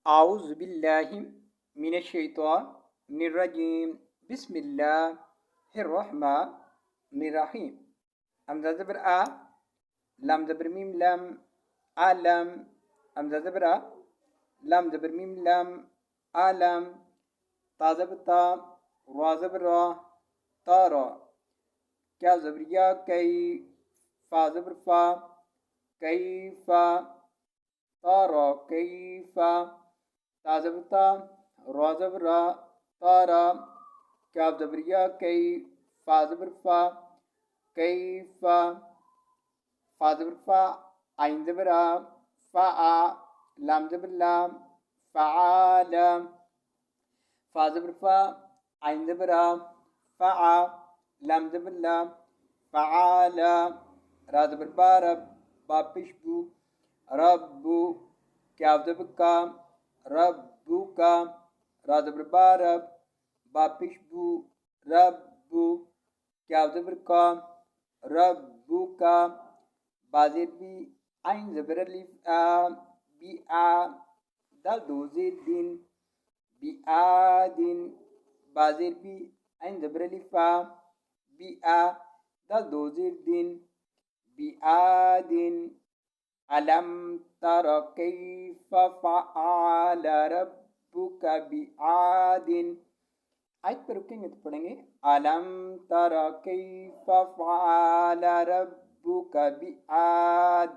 आउज़ बिल्लाहि मिनश्शैतानिर्रजीम बिस्मिल्लाहिर्रहमानिर्रहीम। हमज़ा ज़बर आ, लाम ज़बर मीम लम, आलम। हमज़ा ज़बर आ, लाम ज़बर मीम लम, आलम। ता ज़बर ता, रा ज़बर रा, तारा। क्या ज़बर या, कई। फा ज़बर फा, कैफ़ा। तारा कैफ़ा। ता ज़बर ता, रा ज़बर रा, तारा। काफ ज़बर या, कई। फा ज़बर फा, कैफ़ा। फा ज़बर फा, आइन ज़बर आ, फ़ा। लाम ज़बर लाम, फ़आला। फा ज़बर फा, आइन ज़बर आ, फ़आ। लाम ज़बर लाम, फ़आला। रा ज़बर बा, रब। बा पेश बू, रब्बू। काफ ज़बर का, रब्बुका। रा ज़बर बा, रब। बा पेश बू, रब्बू। काफ ज़बर का, रब्बुका। बा ज़ेर बी, आइन ज़बर अलिफ आ, बी आ। दाल दो ज़ेर दिन, बी आ दिन। बा ज़ेर बी, आइन ज़बर अलिफ आ, बी आ। दाल दो ज़ेर दिन, बी आ दिन। अलम तरा कैफ फ़अल रब्बुका बिआदिन। आयत पर रुकेंगे तो पढ़ेंगे अलम तरा कैफ फ़अल रब्बुका बिआद।